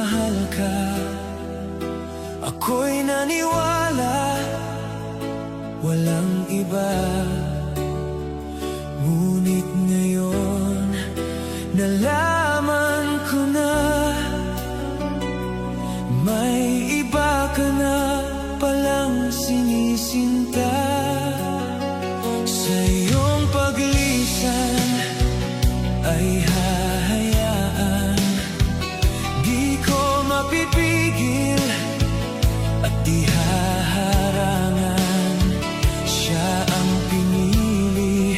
mahal ka. Ako'y naniwala, walang iba. Ngunit ngayon, nalaman ko na may iba ka na palang sinisinta. Sa iyong paglisan ay hahayaan, di ko mapipigil at di haharangan. Siya ang pinili,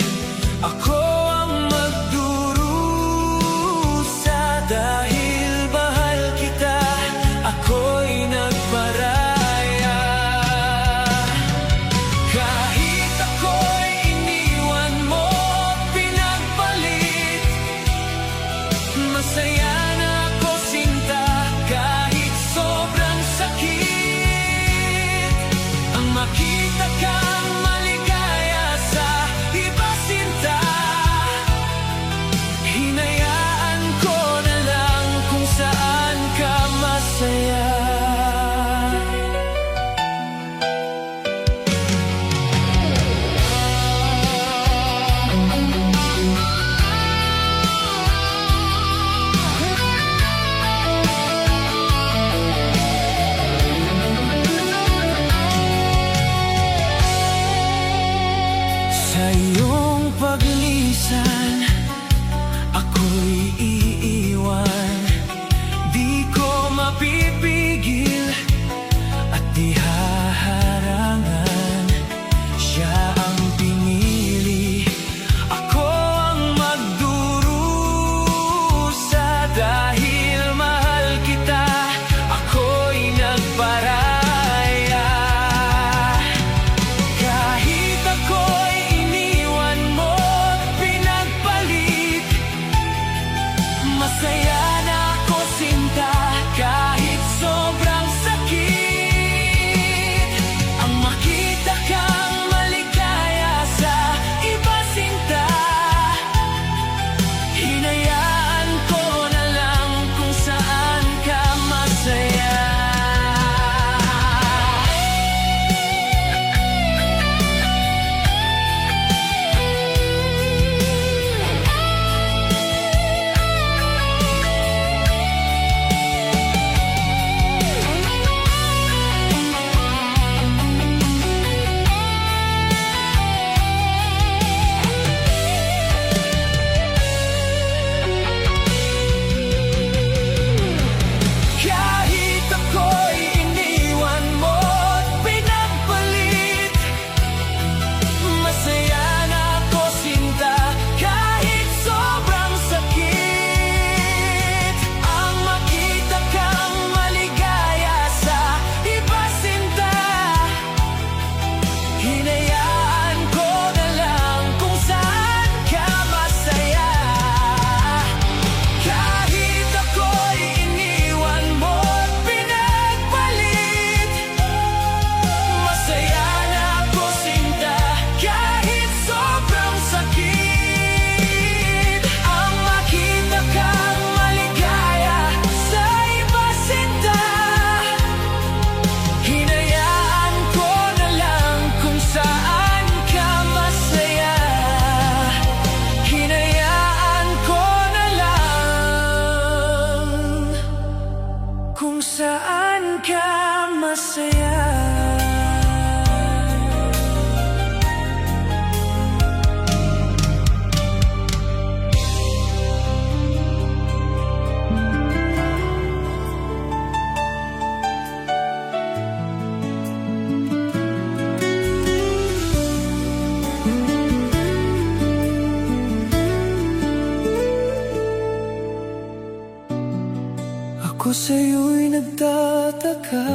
ako ang magdurusa. Dahil mahal kita, ako'y nagparaya. Kahit ako'y iniwan mo, pinagpalit, masaya na ako sinta. Kahit sobrang sakit, ang makita kang maligaya sa iba sinta. Hinayaan ko na lang kung saan ka masaya. Sa iyong paglisan, ako'y iiwan. Di ko mapipigil at di haharangan. Siya ang pinili, ako ang magdurusa. Dahil mahal kita, ako'y nagparaya. Kahit ako'y iniwan mo, pinagpalit, masaya na ako sinta. Kahit sobrang sakit, ang makita kang maligaya sa iba sinta. Hinayaan ko na lang kung saan ka masaya. Kahit ako'y iniwan mo at pinagpalit, masaya na ako sinta. Kahit sobrang sakit, ang makita kang maligaya sa iba sinta. Hinayaan ko na lang kung saan ka masaya. Kahit ako'y iniwan mo at pinagpalit, masaya na ako sinta. Kahit sobrang sakit, ang makita kang maligaya sa iba sinta. Hinayaan ko na lang kung saan ka masaya. Hinayaan ko na lang kung saan ka masaya. Ako sa'yo'y nagtataka,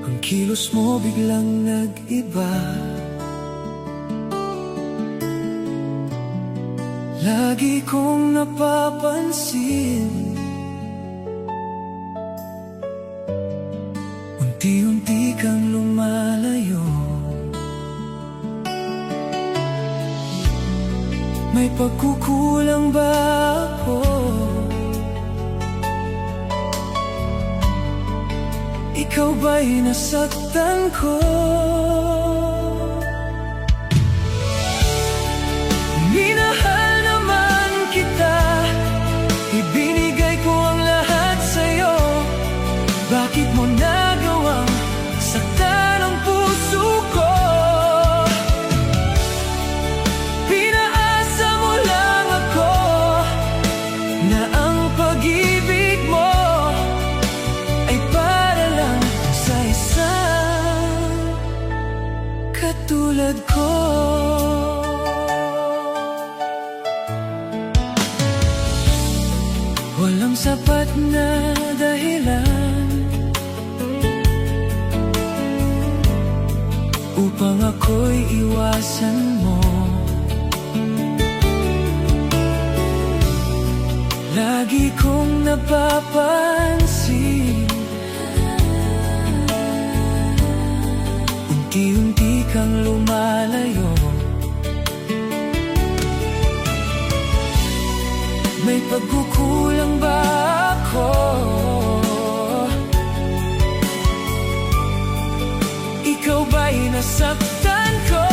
ang kilos mo biglang nag-iba. Lagi kong napapansin, unti-unti kang lumalayo. May pagkukulang ba ako? Ikaw ba'y nasaktan ko? Minahal naman kita, ibinigay ko ang lahat sa'yo. Bakit mo nagawang saktan ang puso ko? Pinaasa mo lang ako na ang pag-ibig mo ay para lang sa isang katulad ko. Walang sapat na dahilan upang ako'y iwasan mo. Lagi kong napapansin, unti-unti kang lumalayo. May pagkukulang ba ako? Ikaw ba'y nasaktan ko?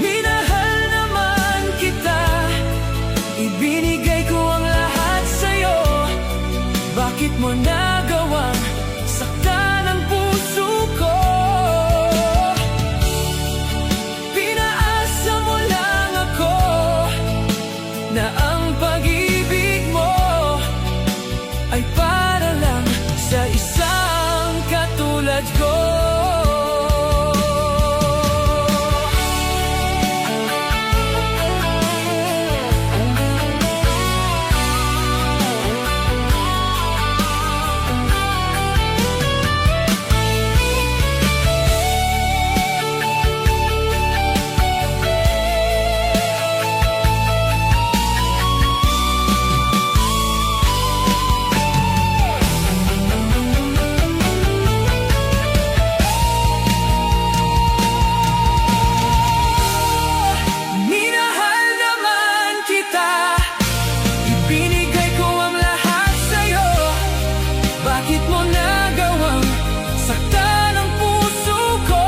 Minahal naman kita, ibinigay ko ang lahat sa'yo. Bakit mo nagawang saktan ang puso ko? Na ang pag-ibig mo ay para lang sa isang katulad ko. Bakit mo nagawang saktan ang puso ko?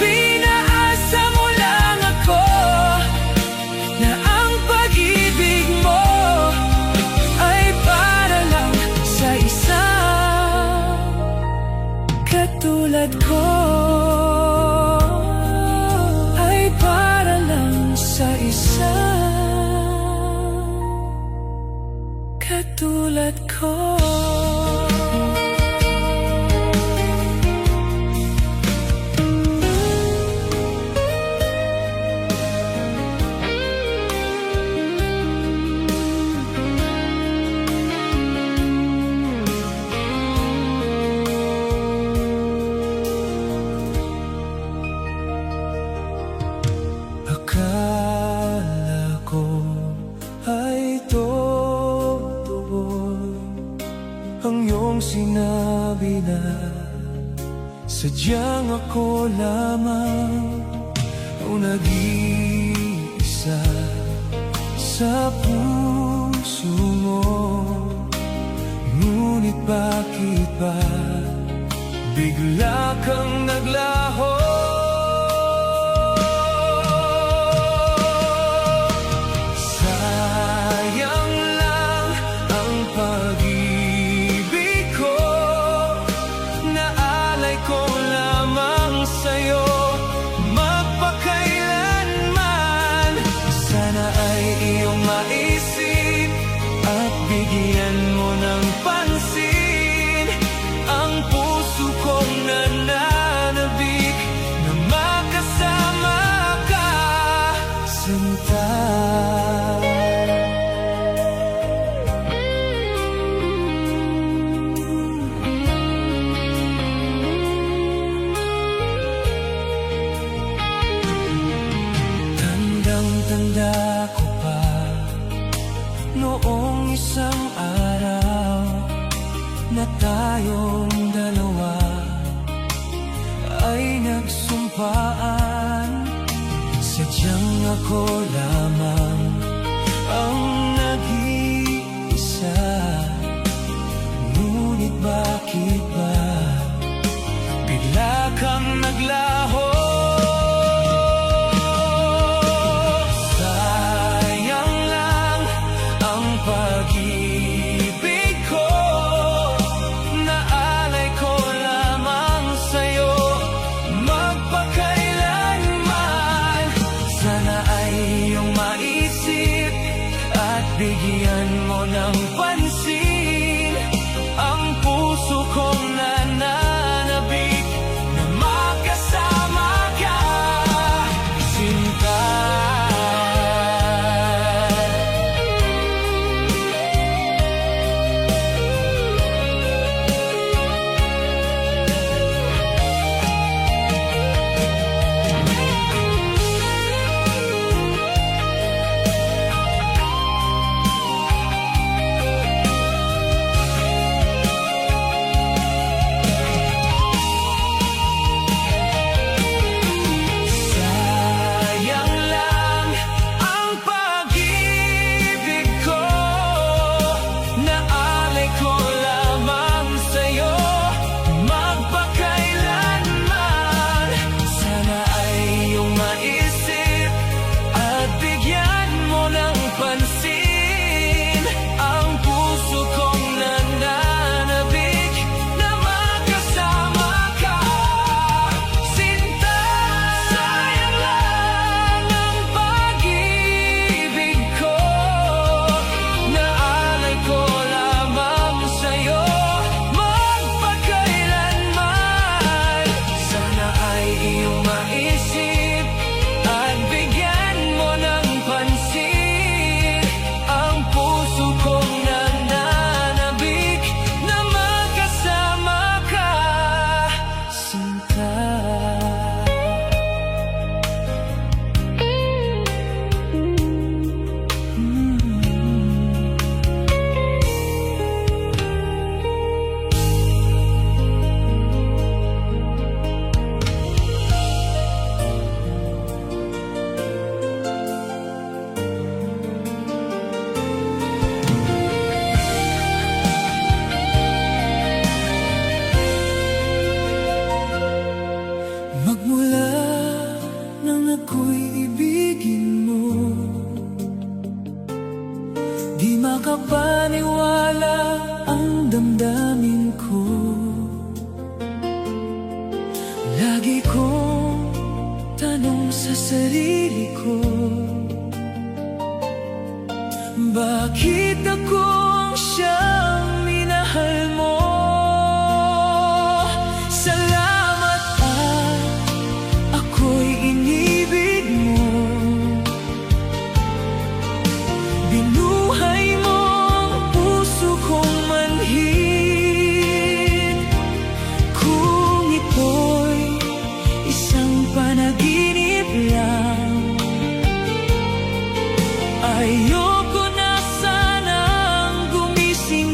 Pinaasa mo lang ako na ang pag-ibig mo ay para lang sa isang katulad ko. Ay para lang sa isang katulad ko. Akala ko ay ang iyong sinabi na sadyang ako lamang ang nag-iisa sa puso mo. Ngunit bakit ba bigla kang naglaho? Sayang lang ang pag-ibig ko, naalay ko lamang sa'yo magpakailanman. Sana ay iyong maisip at bigyan mo ng pansin ang puso kong nanay. Tanda ko pa noong isang araw na tayong dalawa ay nagsumpaan. Sadyang ako lamang ang nag-iisa. Ngunit bakit ba bigla kang naglaho? Sayang lang ang pag-ibig ko, naalay ko lamang sa'yo magpakailanman. Sana ay iyong maisip at bigyan mo ng pansin ang puso kong nananabik na makasama ka, sinta. Magmula nang ako'y ibigin mo, di makapaniwala ang damdamin ko. Lagi kong tanong sa sarili ko, bakit ako ang siyang minahal mo? Ayoko na sanang gumising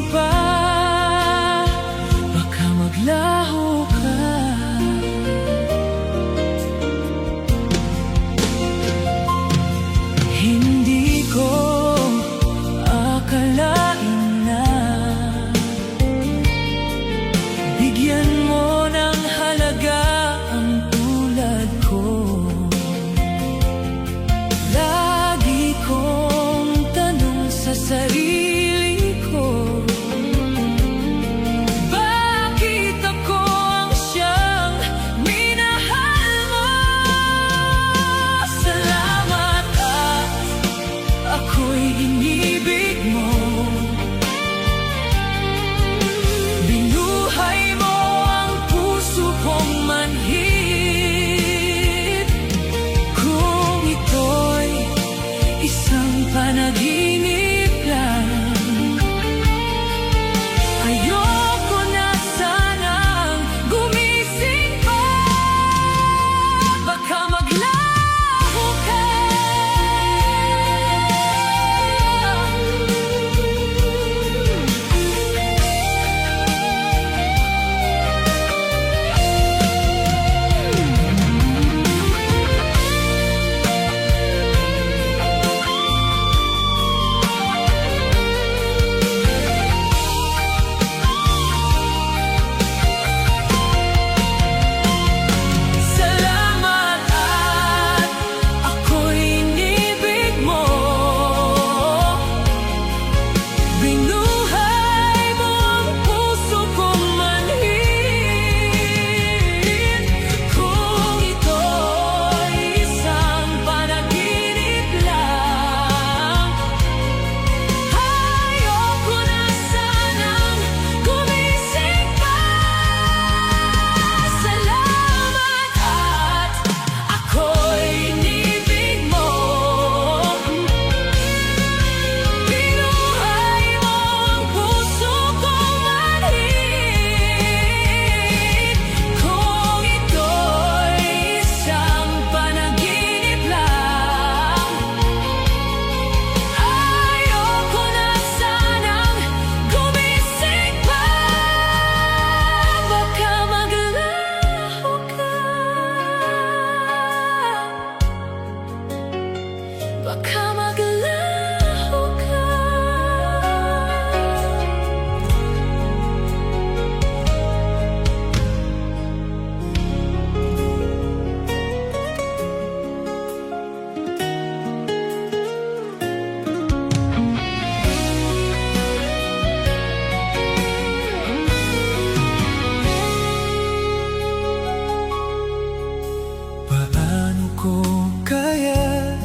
ko kaya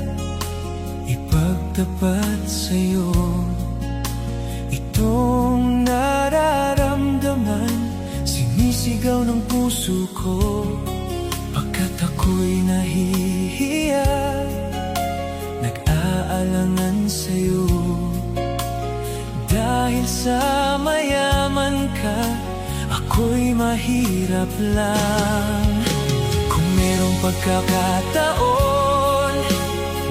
ipagtapat sa'yo itong nararamdaman, sinisigaw ng puso ko. Pagkat ako'y nahihiya, nag-aalangan sa'yo. Dahil sa mayaman ka, ako'y mahirap lang. Kung merong pagkakataon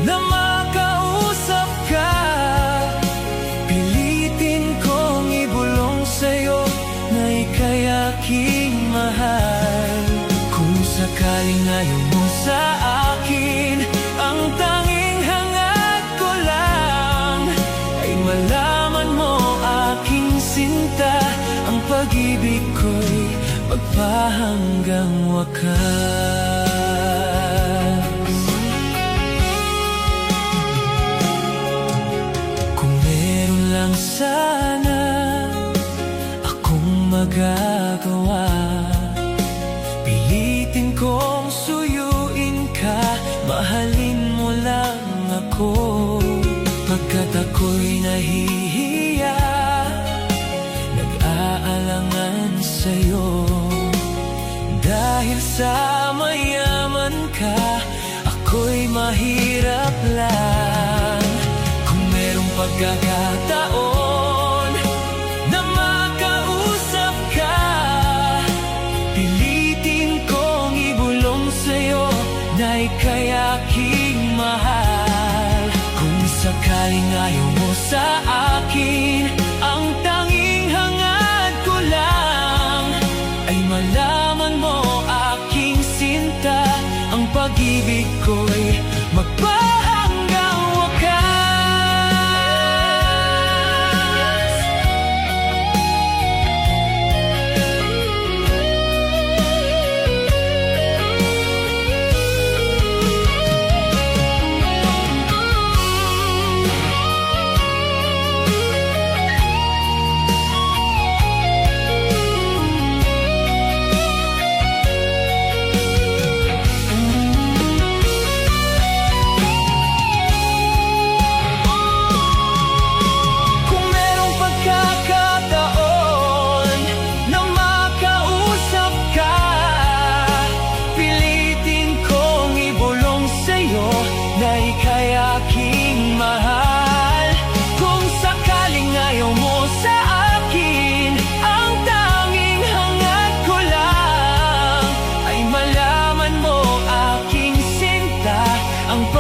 na makausap ka, pilitin kong ibulong sa'yo na ika'y aking mahal. Kung sakaling ayaw mo sa akin, ang tanging hangad ko lang ay malaman mo aking sinta, ang pag-ibig ko'y magpahanggang wakas. Kung meron lang sana akong magagawa, pilitin kong suyuin ka, mahalin mo lang ako. Pagkat ako'y nahihiya, nag-aalangan sa'yo. Dahil sa mayaman ka, ako'y mahirap lang. Kung merong pagkakataon na makausap ka, pilitin kong ibulong sa'yo na ika'y aking mahal. Kung sakaling ayaw mo sa akin, ang tanging hangad ko lang ay malaman mo aking sinta, ang pag-ibig ko'y magpahanggang wakas.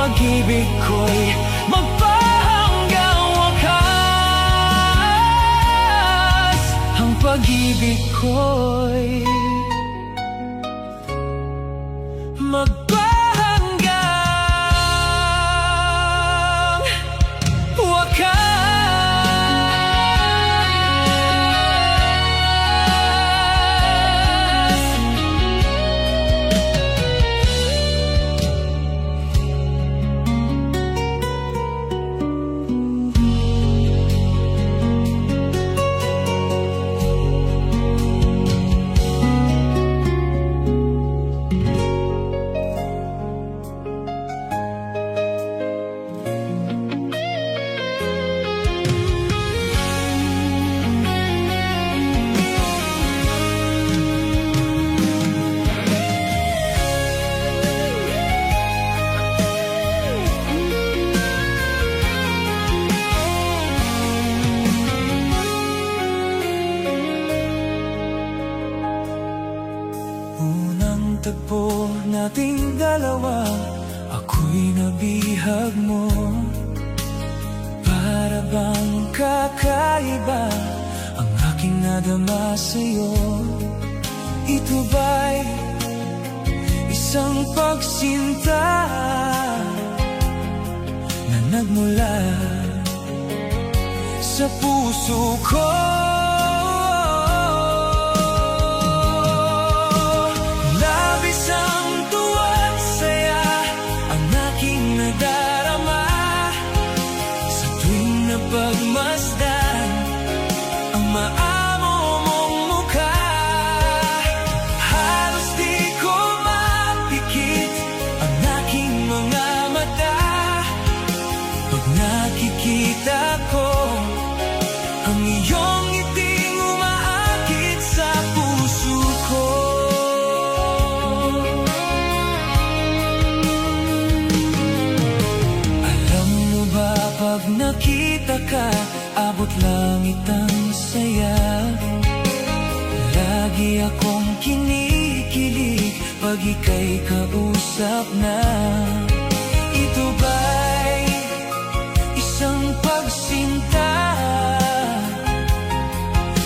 Pag-ibig ko'y magpahanggang wakas. Ang pag-ibig ko'y magpahanggang wakas. Tagpo nating dalawa, ako'y nabihag mo. Para bang kakaiba ang aking nadama sa'yo. Ito ba'y isang pagsinta na nagmula sa puso ko? Pagmasdan ang maamo mong mukha, halos di ko mapikit ang aking kapag ika'y kausap na. Ito ba'y isang pagsinta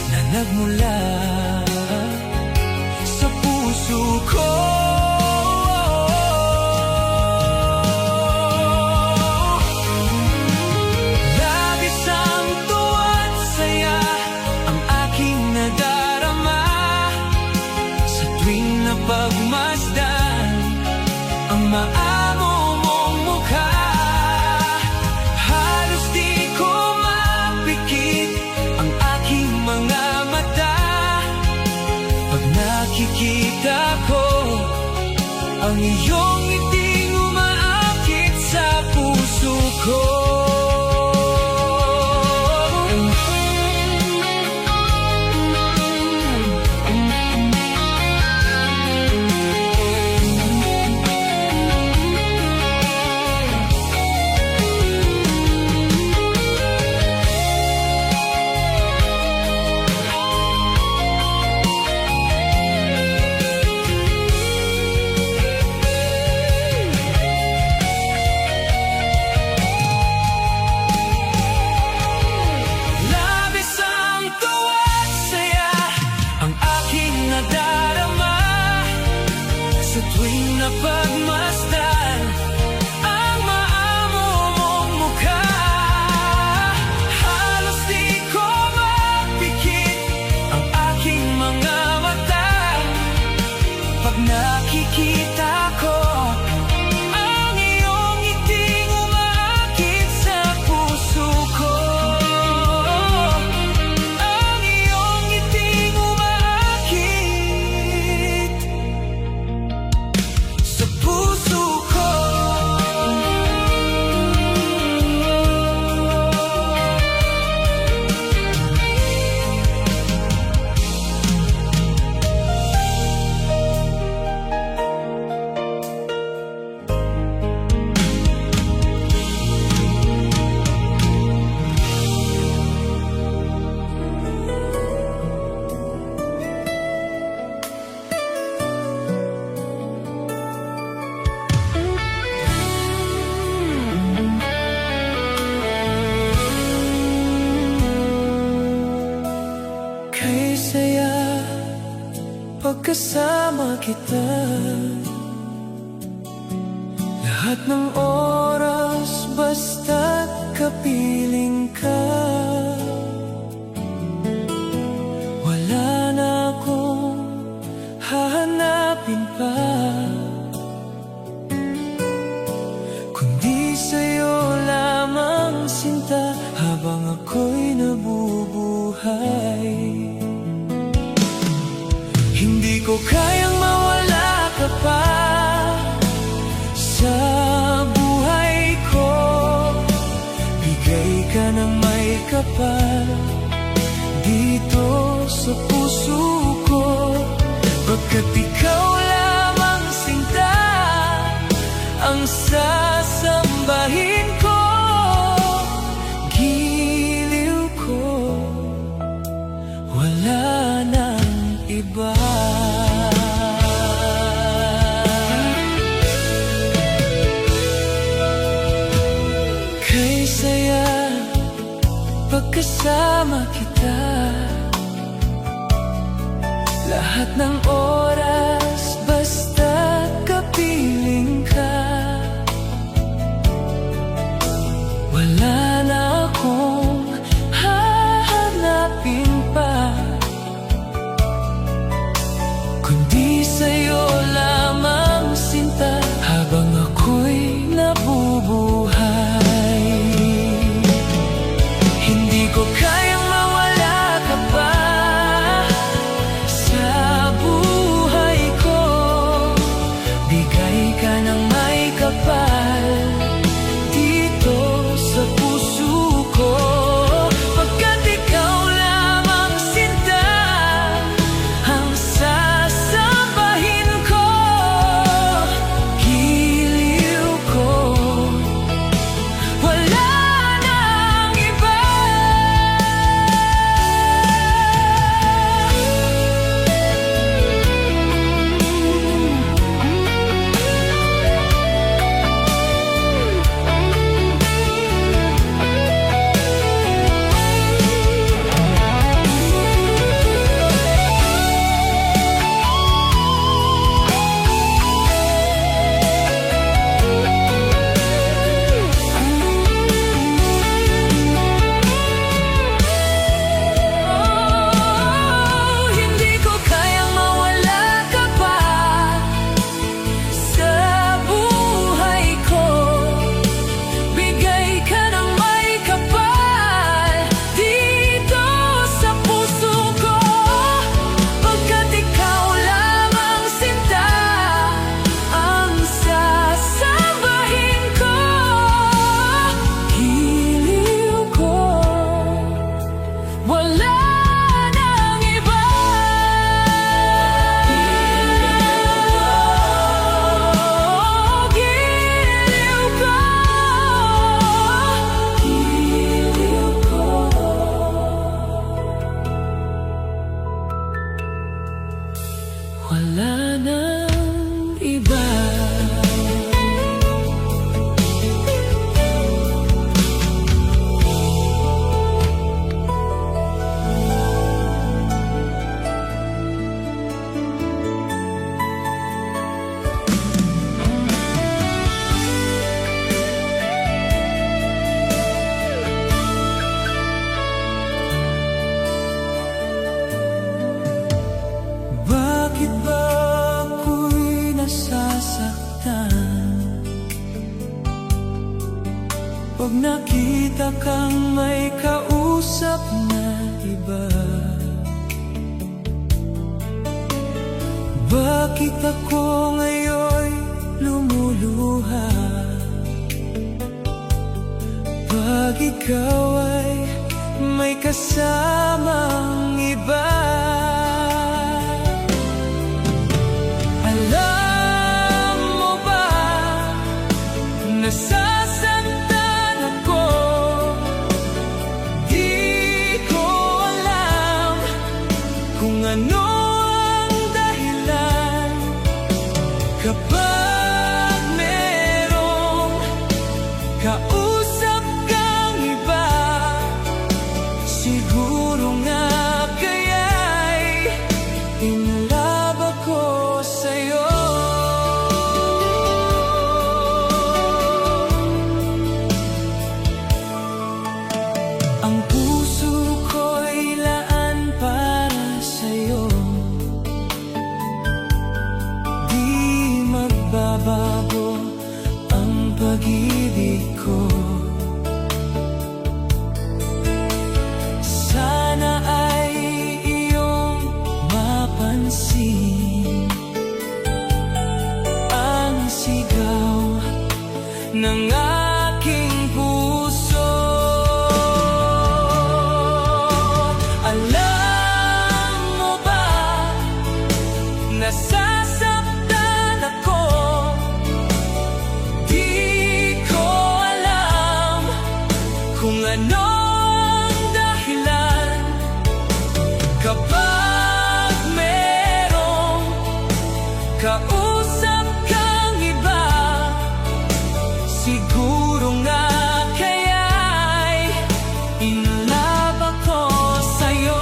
na nagmula sa puso ko? Labis ang tuwa at saya ang aking nadarama sa tuwing napagmasdan ang maamo mong mukha. Halos di ko mapikit ang aking mga mata pag nakikita ko ang iyong ngiting umaakit sa puso ko. Sa tuwing napagmasdan ang maamo mong mukha, halos di ko mapikit ang aking mga mata pag nakikita ko ang iyong ngiting umaakit sa puso ko. Ang iyong ngiting umaakit sa puso ko. Kay saya pagkasama kita, lahat ng oras basta't kapiling ka. Wala na akong hahanapin pa, kundi sa'yo lamang sinta habang ako'y nabubuhay. Hindi ko kayang mawala ka pa sa buhay ko. Bigay ka ng may kapal dito sa puso ko, pagkat ikaw lamang sinta ang sasambahin ko. Giliw ko, wala nang iba. Kay saya pagkasama kita, lahat ng oras basta kapiling ka. Wala na akong hahanapin pa, kundi sa'yo lamang sinta habang ako'y nabubuhay. Hindi ko kayang mawala ka pa sa buhay. Pag nakita kang may kausap na iba, bakit ako ngayon lumuluha? Pag ikaw ay may kasamang iba, alam mo ba, nasasaktan ako. Di ko alam kung ano ang dahilan. Kapag merong kausap kang iba, siguro nga kaya'y inlove ako sa'yo. Ang puso ko'y laan para sa'yo. Di magbabago ang pag-ibig ko. Sana ay iyong mapansin ang sigaw ng aking puso. Alam mo ba, nasasaktan ako. Di ko alam kung ano ang dahilan. Kapag merong kausap kang iba, siguro nga kaya'y inlove ako sa'yo.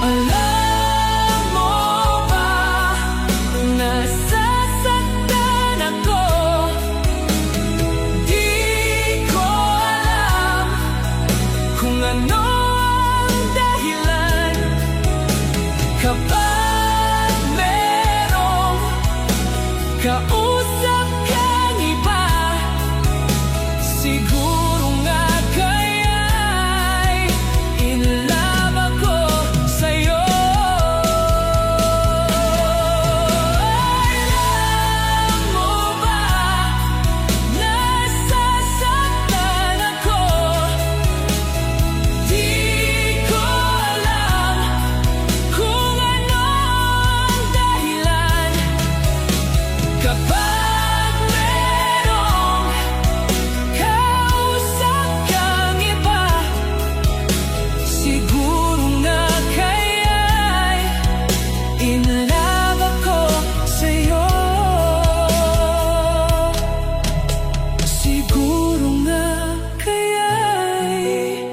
Alam mo ba, nasasaktan ako. Di ko alam kung ano ang dahilan. Kapag merong kausap kang iba, siguro nga kaya'y inlove ako sa'yo. Alam mo ba, nasasaktan ako. Di ko alam kung ano ang dahilan. Kapag merong kausap kang iba, siguro nga kaya'y inlove ako sa'yo. Siguro nga kaya'y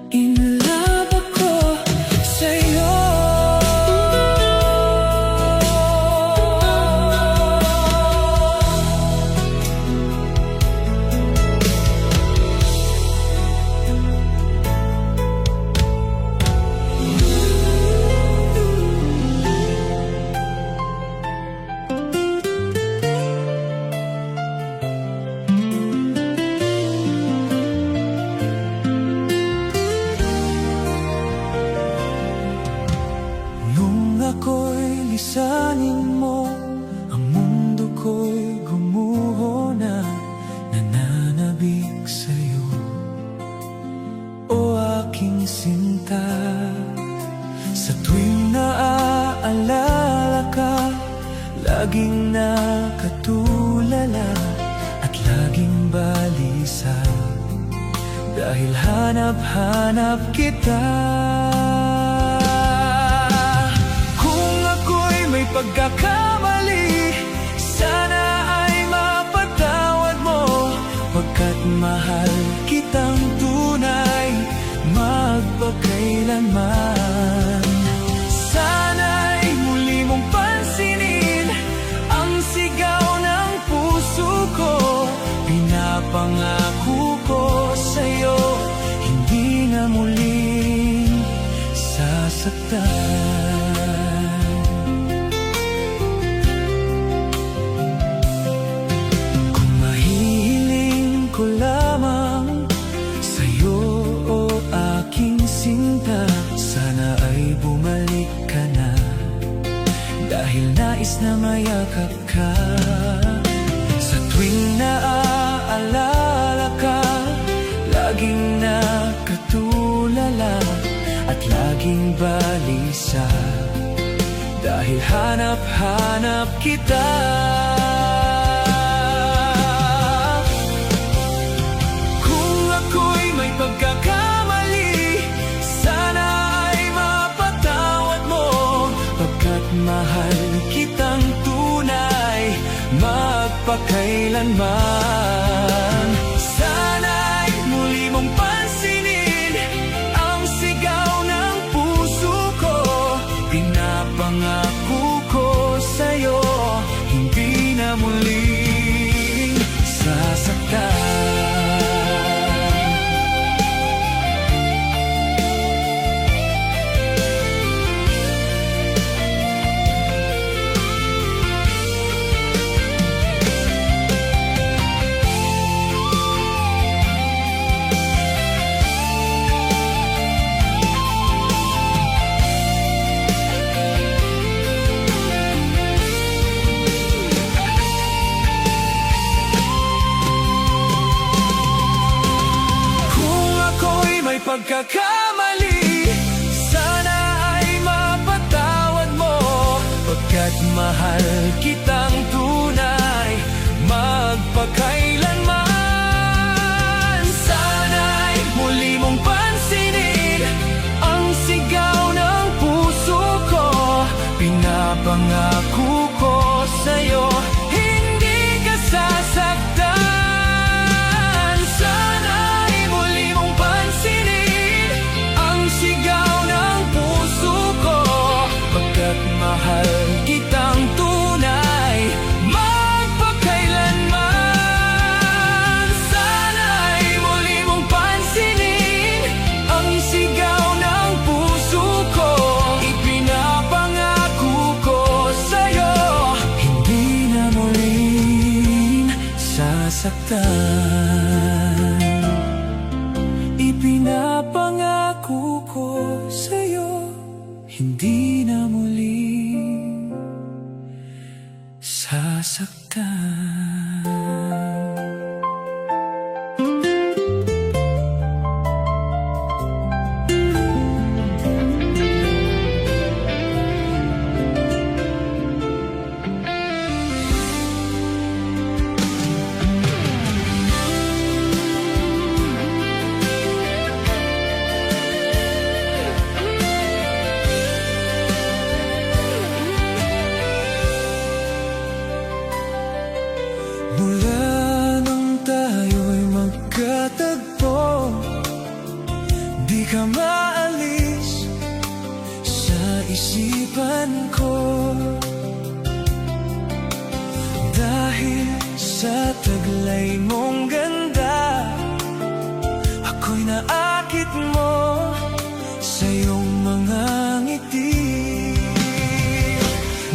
inlove ako sa'yo. Nung ako'y lisanin mo, ang mundo ko'y gumuho na, nananabik sa'yo, o aking sinta. Sa tuwing naaalala ka, laging nakatulala at laging balisa, dahil hanap-hanap kita. Kung ako'y may pagkakamali, sana Kung mahihiling ko lamang sa'yo, o aking sinta, sana ay bumalik ka na, dahil nais na mayakap ka. Sa tuwing naaalala ka, laging nakatulala at laging balisa, dahil hanap-hanap kita. Kung ako'y may pagkakamali, sana ay mapatawad mo, pagkat mahal kitang tunay magpakailanman. Sana'y muli mong pansinin ang sigaw ng puso ko. Pinapangako ko sa'yo, hindi na muling sasaktan. Pagkakamali, sana ay mapatawad mo, pagkat mahal kitang tunay magpakailanman. Sana'y muli mong pansinin ang sigaw ng puso ko. Pinapangako ko sa'yo, hindi ka sasaktan. Mahal kitang tunay magpakailanman. Sana'y muli mong pansinin ang sigaw ng puso ko. Ipinapangako ko sa'yo, hindi na muling sasaktan. Ipinapangako ko sa'yo, hindi na muling sasaktan. Mula nung tayo'y magkatagpo, di ka maalis sa isipan ko, dahil sa taglay mong ganda, ako'y naakit mo sa iyong mga ngiti.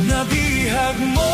Nabihag mo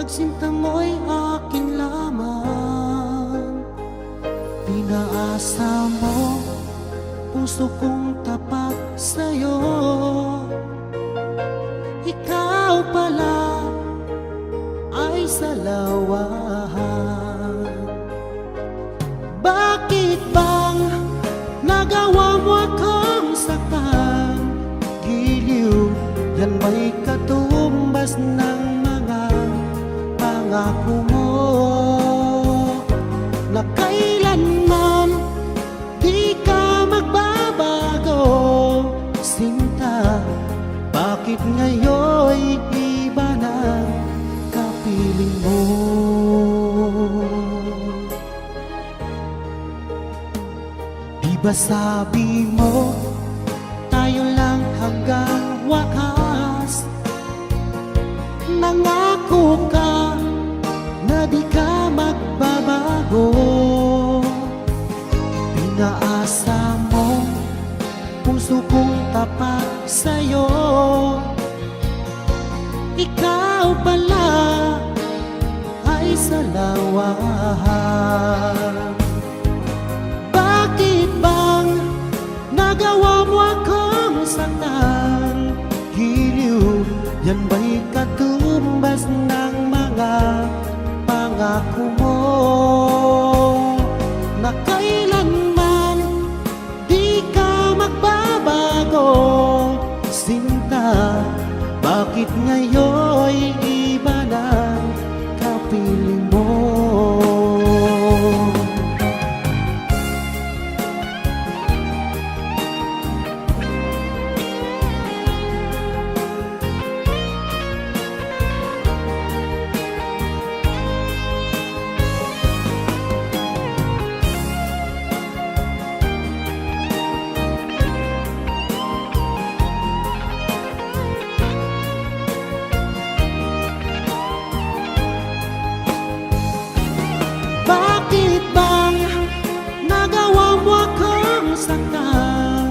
Pagsinta mo'y akin lamang. Pinaasa mo puso kong tapat sa'yo. Ikaw pala ay salawahan. Bakit bang nagawa mo akong saktan? Giliw, yan ba'y katumbas ng mga pangako mo? Na kailanman di ka magbabago, sinta. Bakit ngayon'y iba na kapiling mo? Di ba sabi mo tayo lang hanggang wakas? Nangako ka na di ka magbabago. Pinaasa mo puso kong tapat sa'yo. Ikaw pala ay salawahan. Bakit bang nagawa mo akong saktan? Giliw, yan ba'y katumbas ng mga pangako mo? Na kailanman di ka magbabago, sinta. Bakit ngayon'y iba na kapiling mo? Bakit bang nagawa mo akong saktan?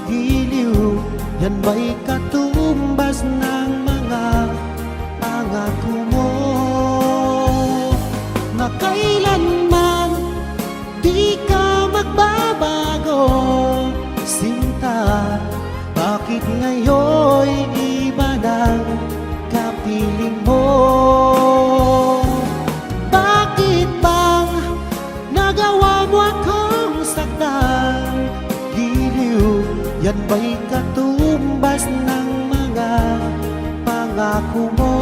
Giliw, yan ba'y katumbas ng mga pangako mo? Na kailanman di ka magbabago, sinta. Bakit ngayon'y iba ng kapiling mo? Bakit bang nagawa mo akong saktan? Giliw, yan ba'y katumbas ng mga pangako mo?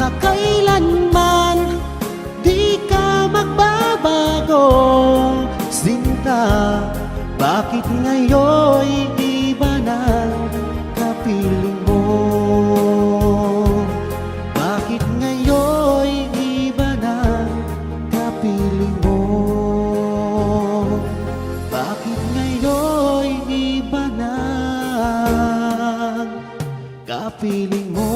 Na kailanman di ka magbabago, sinta. Bakit ngayon'y iba ng kapiling mo? Bakit ngayon'y iba ng kapiling mo? Bakit ngayon'y iba ng kapiling mo?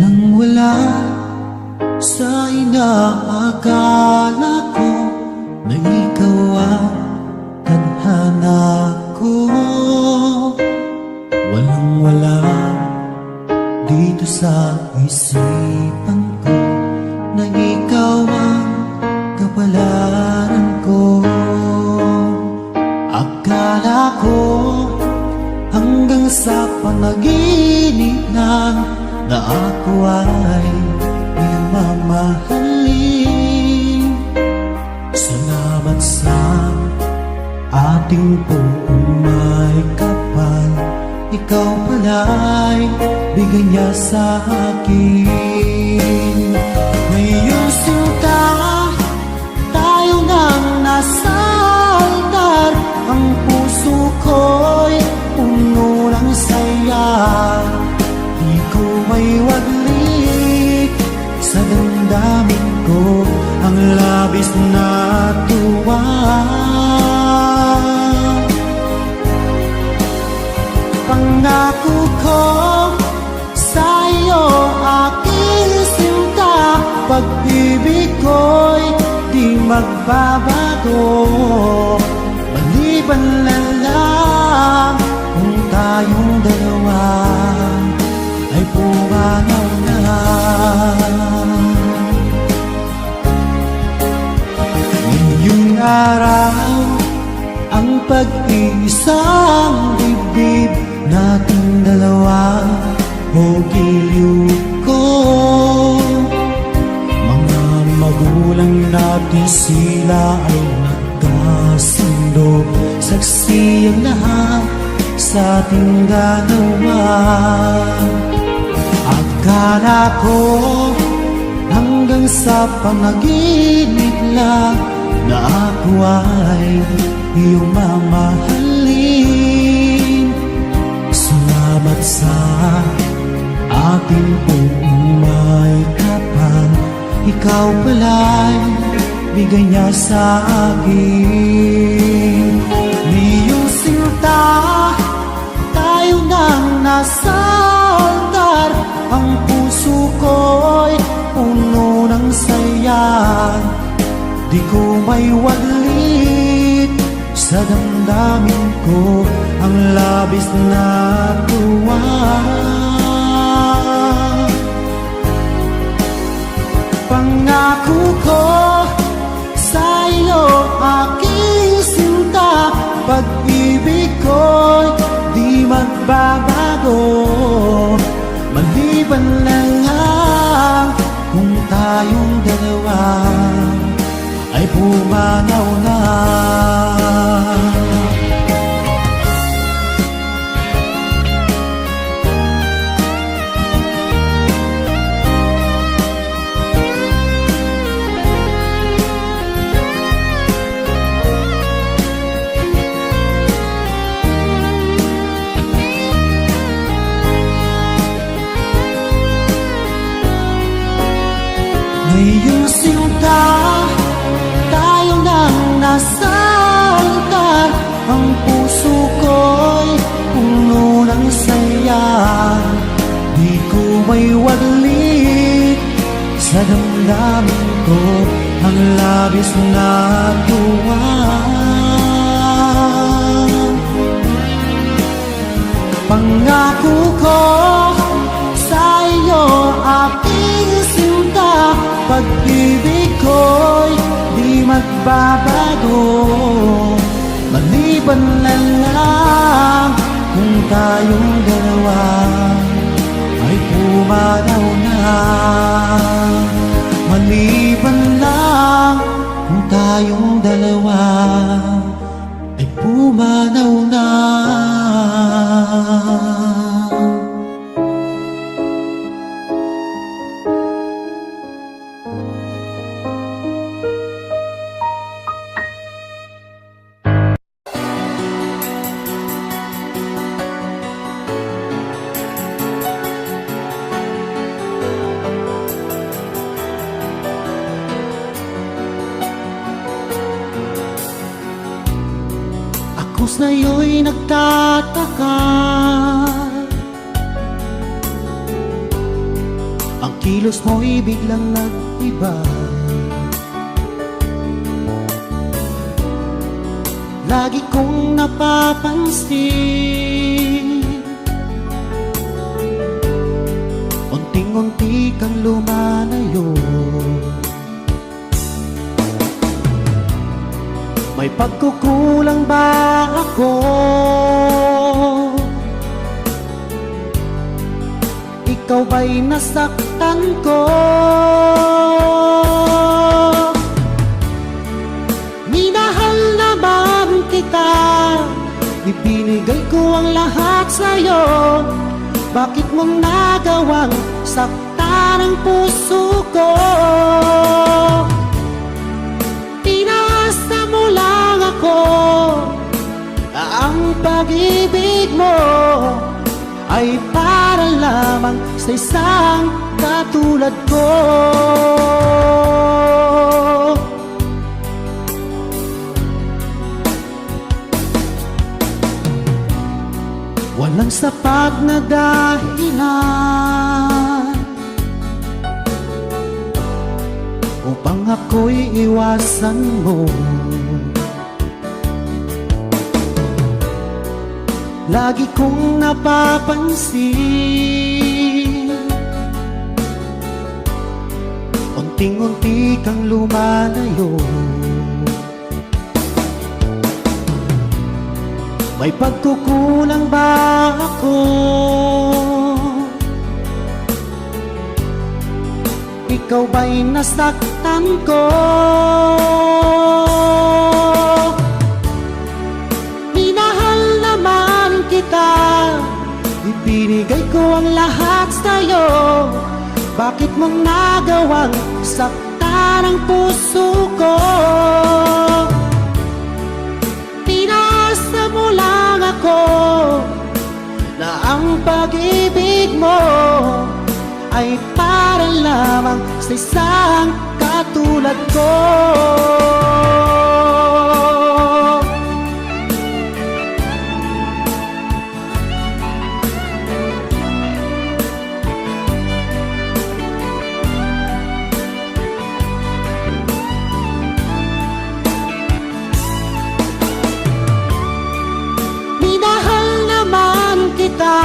Nang wala sa inaakala ko na ikaw ang tadhana ko, walang-wala dito sa isipan ko na ikaw ang kapalaran ko. Akala ko hanggang sa panaginip lang na ako ay minamamahalin. Salamat sa ating buong may kapal, ikaw pala'y bigay niya sa akin. Ngayong sinta, tayo nang nasa altar, ang puso Pangako ko sa iyo, aking sinta, pag-ibig ko'y di magbabago. Maliban na lang kung tayong dalawa ay pumanaw na. Ngayong araw, ang pag-iisang dibdib nating dalawa o giliw ko. Mga magulang natin sila ay nagkasundo, saksi ang lahat sa ating dalawa. Akala ko hanggang sa panaginip lang na ako ay iyong mamahalin. Salamat sa ating umay kapal, ikaw pala'y bigay niya sa akin. Iyong sinta, tayo nang nasa altar, ang puso ko'y puno ng saya. Di ko may walit sa damdamin ko ang labis na tuwa. Pangako ko sa iyo, aking sinta, pag-ibig ko'y di magbabago. Maliban na lang kung tayong dalawa ay pumanaw na. Ngayong sinta, tayo nang nasa altar, ang puso ko'y puno ng saya. Di ko may waglit sa damdamin ko ang labis na tuwa. Pangako ko sa iyo, aking sinta, pag-ibig ko'y di magbabago. Maliban na lang kung tayong dalawa ay pumanaw na. Maliban lang kung tayong dalawa ay pumanaw na. Ako sa'yo'y nagtataka, ang kilos mo'y biglang nag-iba. Lagi kong napapansin, unting-unti kang lumalayo. May pagkukulang ba ako? Ikaw ba'y nasaktan ko? Minahal naman kita, ibinigay ko ang lahat sa'yo. Bakit mo nagawang saktan ang puso ko? Pinasa mo lang ako, ang pag-ibig mo ay para lamang sa isang katulad ko. Walang sapat na dahilan upang ako'y iwasan mo. Lagi kong napapansin, unting-unti kang lumalayo. May pagkukulang ba ako? Ikaw ba'y nasaktan ko? Minahal naman kita, ibinigay ko ang lahat sa'yo. Bakit mo nagawang saktan ang puso ko? Pinasa mo lang ako na ang pag-ibig mo ay para lamang sa isang katulad ko. Minahal naman kita,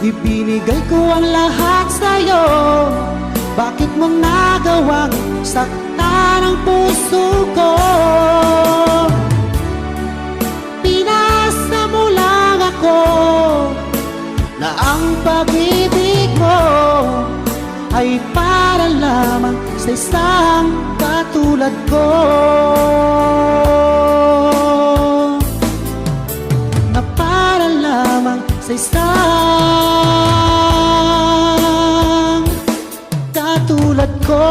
ibinigay ko ang lahat sa'yo. Bakit mo nagawang saktan ang puso ko? Pinasa mo lang ako na ang pag-ibig mo ay para lamang sa isang katulad ko. Na para lamang sa isang katulad ko.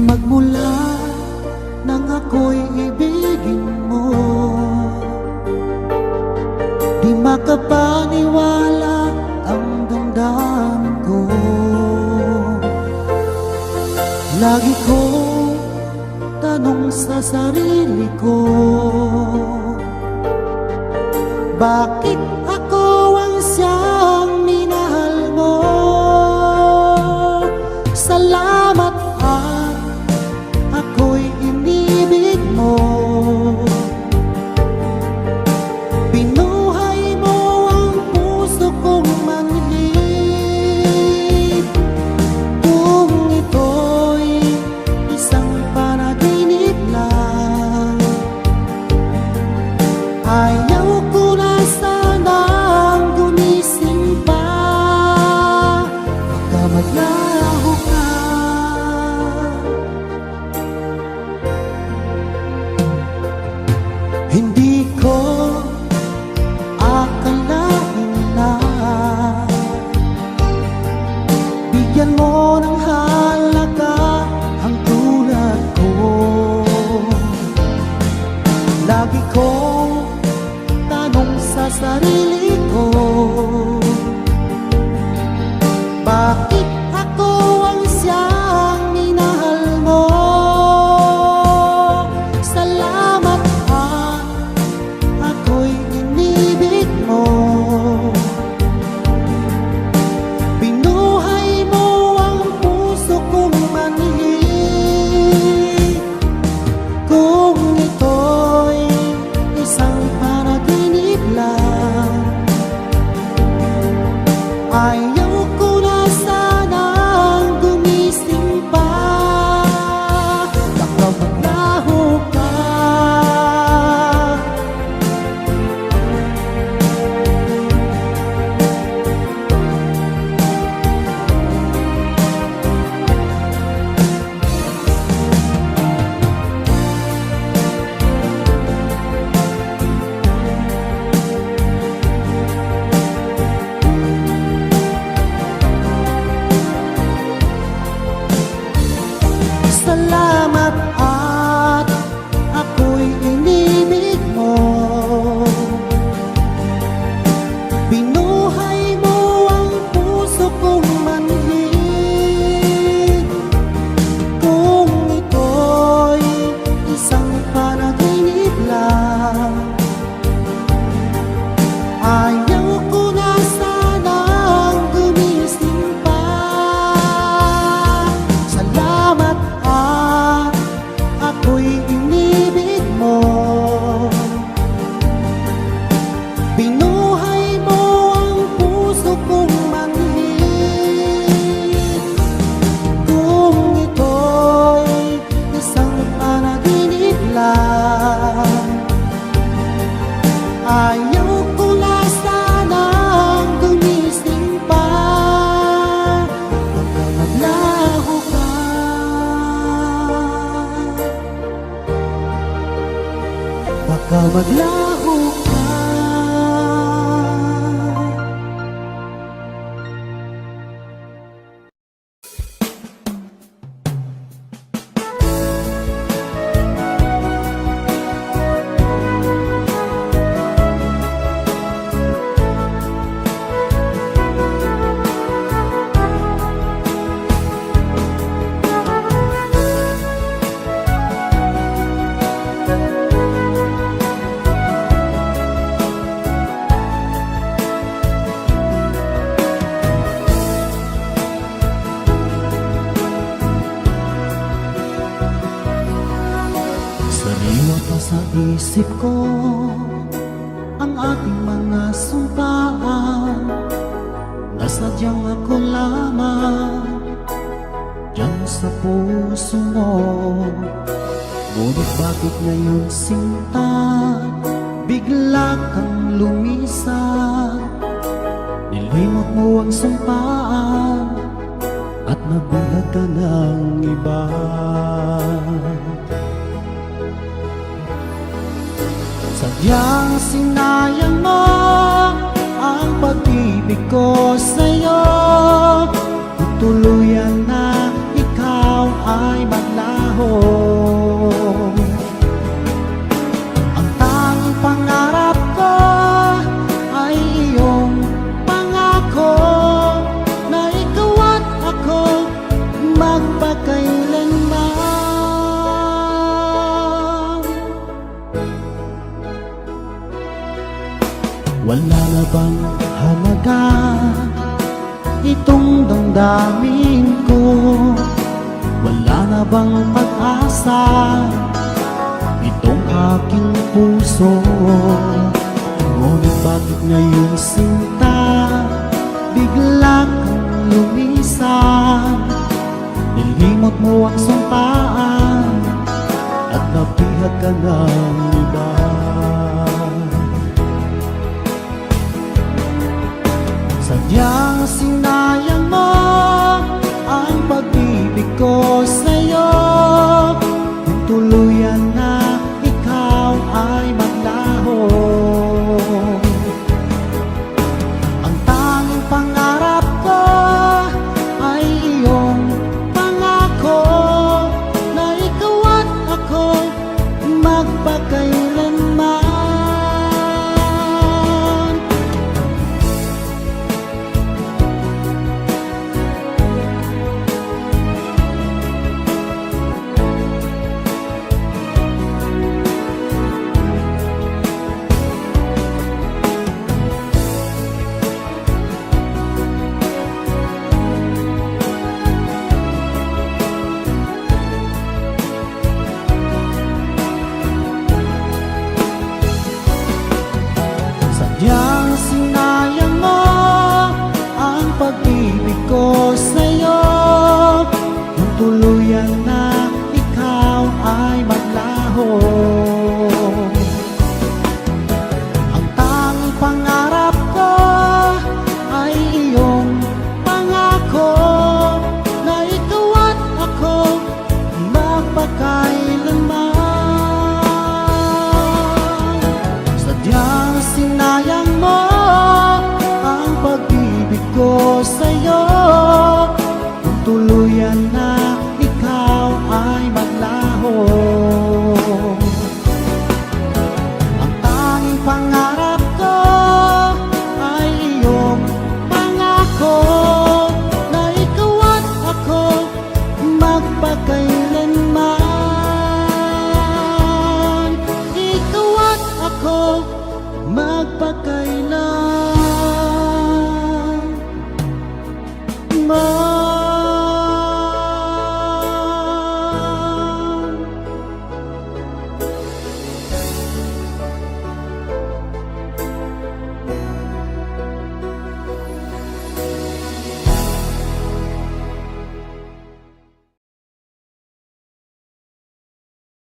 Magmula nang ako'y ibigin mo, di makapaniwala ang damdamin ko. Lagi kong tanong sa sarili ko, bakit ako ang siyang minahal mo? Salamat at ako'y inibig mo. Binuhay mo ang puso kong manhid. Kung ito'y isang panaginip lang, ayaw ko na sanang gumising pa. Baka maglaho ka. Hindi ko akalain na bigyan mo ng halaga ang tulad ko. Lagi kong tanong sa sarili ko, bakit ako ang siyang minahal mo? Salamat at ako'y inibig mo. Binuhay mo ang puso kong manhid. Kung ito'y isang panaginip lang, Salamat at ako'y inibig mo. Binuhay mo ang puso kong manhid. Kung ito'y isang panaginip lang, ayaw ko na sanang gumising pa. Salamat at ako'y inibig mo. Binuhay mo ang puso kong manhid. Kung ito'y isang panaginip lang, ayaw ko na sanang gumising pa. Baka maglaho ka, baka maglaho ka. Sariwa pa sa isip ko ang ating mga sumpaan, na sadyang ako lamang diyan sa puso mo. Ngunit bakit ngayon sinta, bigla kang lumisan? Nilimot mo ang sumpaan at nabihag ka ng iba. Sadyang sinayang mo ang pag-ibig ko sa'yo. Kung tuluyan na ikaw ay maglaho, ang tanging pangarap ko ay iyong pangako, na ikaw at ako magpakailanman. Wala na bang halaga itong damdamin ko? Wala na bang pag-asa itong aking puso? Ngunit bakit ngayon sinta, bigla kang lumisan? Nilimot mo ang sumpaan at napihag ka ng iba. Sadyang sinayang mo